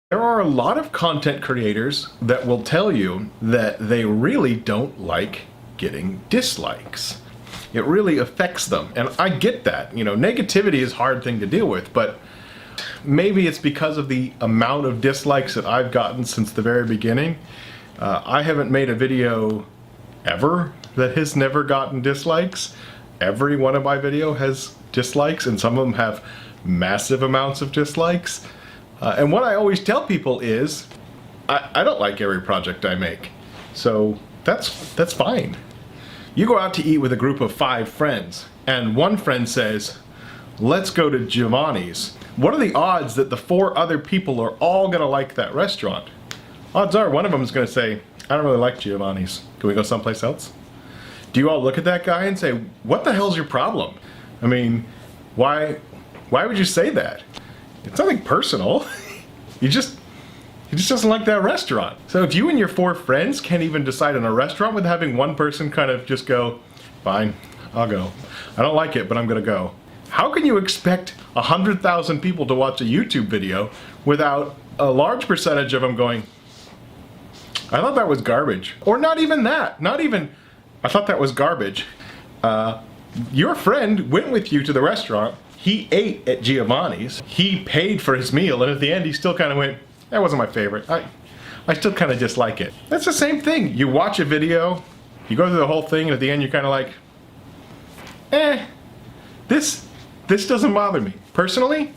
There are a lot of content creators that will tell you that they really don't like getting dislikes. It really affects them, and I get that. You know, negativity is a hard thing to deal with, but maybe it's because of the amount of dislikes that I've gotten since the very beginning. I haven't made a video ever that has never gotten dislikes. Every one of my videos has dislikes, and some of them have massive amounts of dislikes. And what I always tell people is, I don't like every project I make, so that's fine. You go out to eat with a group of 5 friends, and one friend says, let's go to Giovanni's. What are the odds that the 4 other people are all gonna like that restaurant? Odds are one of them is gonna say, I don't really like Giovanni's. Can we go someplace else? Do you all look at that guy and say, what the hell's your problem? I mean, why would you say that? It's nothing personal. He just doesn't like that restaurant. So if you and your 4 friends can't even decide on a restaurant with having one person kind of just go, fine, I'll go. I don't like it, but I'm gonna go. How can you expect 100,000 people to watch a YouTube video without a large percentage of them going, I thought that was garbage? Or not even that, not even, I thought that was garbage. Your friend went with you to the restaurant. He ate at Giovanni's, he paid for his meal, and at the end he still kind of went, that wasn't my favorite. I still kind of dislike it. That's the same thing. You watch a video, you go through the whole thing, and at the end you're kind of like, this doesn't bother me. Personally,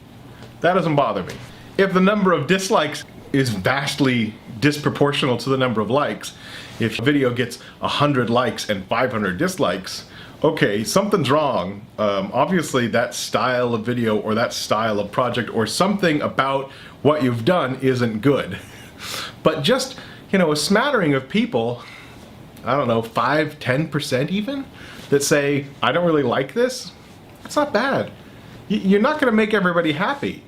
that doesn't bother me. If the number of dislikes is vastly disproportional to the number of likes, if a video gets 100 likes and 500 dislikes, okay, something's wrong. Obviously that style of video or that style of project or something about what you've done isn't good. But just, you know, a smattering of people, I don't know, 5–10% even, that say, I don't really like this, it's not bad. You're not gonna make everybody happy.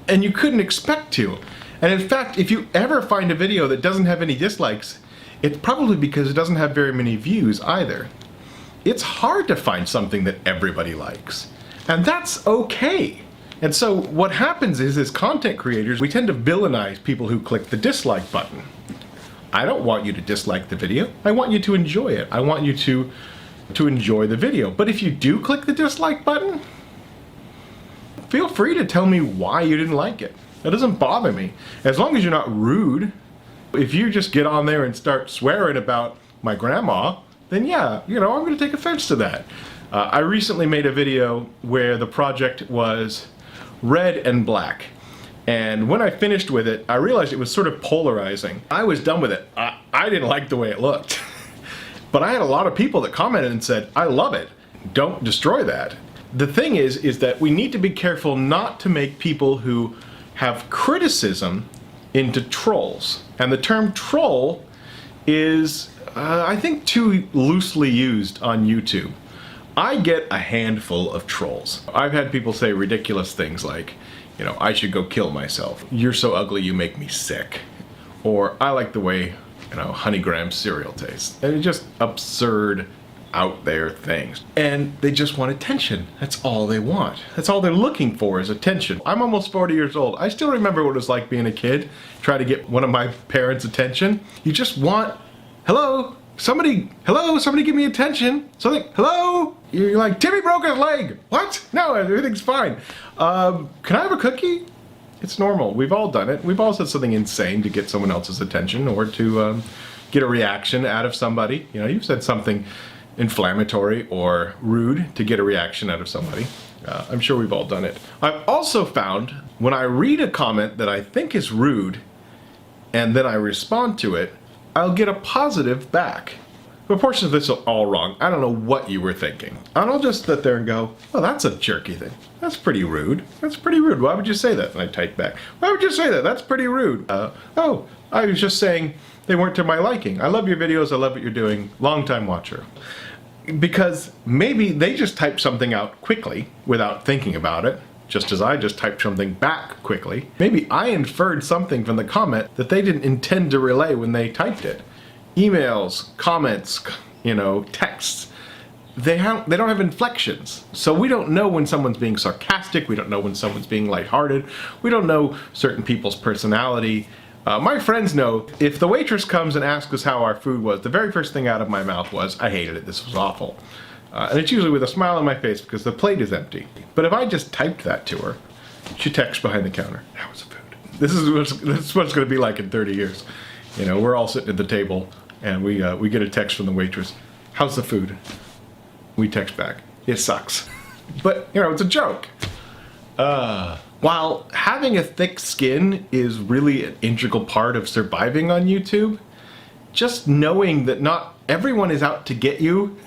And you couldn't expect to. And in fact, if you ever find a video that doesn't have any dislikes, it's probably because it doesn't have very many views either. It's hard to find something that everybody likes, and that's okay. And so what happens is, as content creators, we tend to villainize people who click the dislike button. I don't want you to dislike the video. I want you to enjoy it. I want you to enjoy the video. But if you do click the dislike button, feel free to tell me why you didn't like it. That doesn't bother me. As long as you're not rude. If you just get on there and start swearing about my grandma, then yeah, you know, I'm gonna take offense to that. I recently made a video where the project was red and black. And when I finished with it, I realized it was sort of polarizing. I was done with it. I didn't like the way it looked. But I had a lot of people that commented and said, I love it. Don't destroy that. The thing is that we need to be careful not to make people who have criticism into trolls. And the term troll is, I think, too loosely used on YouTube. I get a handful of trolls. I've had people say ridiculous things like, you know, I should go kill myself. You're so ugly you make me sick. Or I like the way, you know, Honey Graham cereal tastes. And it's just absurd, out there things. And they just want attention. That's all they want. That's all they're looking for is attention. I'm almost 40 years old. I still remember what it was like being a kid, trying to get one of my parents' attention. You just want, hello, somebody give me attention. Something, hello? You're like, Timmy broke his leg. What? No, everything's fine. Can I have a cookie? It's normal. We've all done it. We've all said something insane to get someone else's attention or to get a reaction out of somebody. You know, you've said something inflammatory or rude to get a reaction out of somebody. I'm sure we've all done it. I've also found when I read a comment that I think is rude and then I respond to it, I'll get a positive back. But portions of this are all wrong. I don't know what you were thinking. And I'll just sit there and go, well, that's a jerky thing. That's pretty rude. That's pretty rude. Why would you say that? And I type back, why would you say that? That's pretty rude. Oh, I was just saying they weren't to my liking. I love your videos. I love what you're doing. Long time watcher. Because maybe they just typed something out quickly without thinking about it, just as I just typed something back quickly. Maybe I inferred something from the comment that they didn't intend to relay when they typed it. Emails, comments, you know, texts. they don't have inflections. So we don't know when someone's being sarcastic, we don't know when someone's being lighthearted, we don't know certain people's personality. My friends know if the waitress comes and asks us how our food was, the very first thing out of my mouth was, "I hated it, this was awful." And it's usually with a smile on my face because the plate is empty. But if I just typed that to her, she texts behind the counter, "How was the food?" This is what it's going to be like in 30 years. You know, we're all sitting at the table and we get a text from the waitress, "How's the food?" We text back, "It sucks." But, you know, it's a joke. While having a thick skin is really an integral part of surviving on YouTube, just knowing that not everyone is out to get you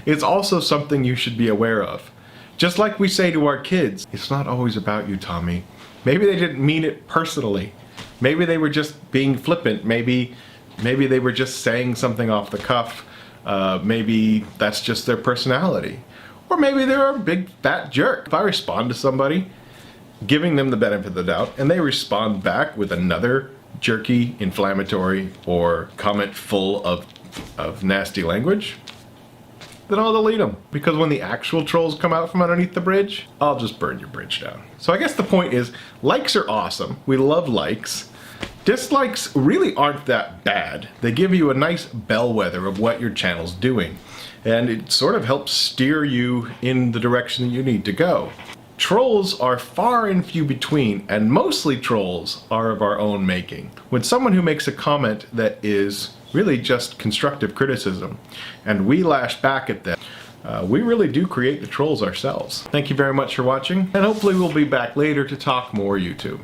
is also something you should be aware of. Just like we say to our kids, it's not always about you, Tommy. Maybe they didn't mean it personally. Maybe they were just being flippant. Maybe they were just saying something off the cuff. Maybe that's just their personality. Or maybe they're a big fat jerk. If I respond to somebody, giving them the benefit of the doubt, and they respond back with another jerky, inflammatory, or comment full of nasty language, then I'll delete them. Because when the actual trolls come out from underneath the bridge, I'll just burn your bridge down. So I guess the point is, likes are awesome. We love likes. Dislikes really aren't that bad. They give you a nice bellwether of what your channel's doing. And it sort of helps steer you in the direction that you need to go. Trolls are far and few between, and mostly trolls are of our own making. When someone who makes a comment that is really just constructive criticism, and we lash back at them, we really do create the trolls ourselves. Thank you very much for watching, and hopefully we'll be back later to talk more YouTube.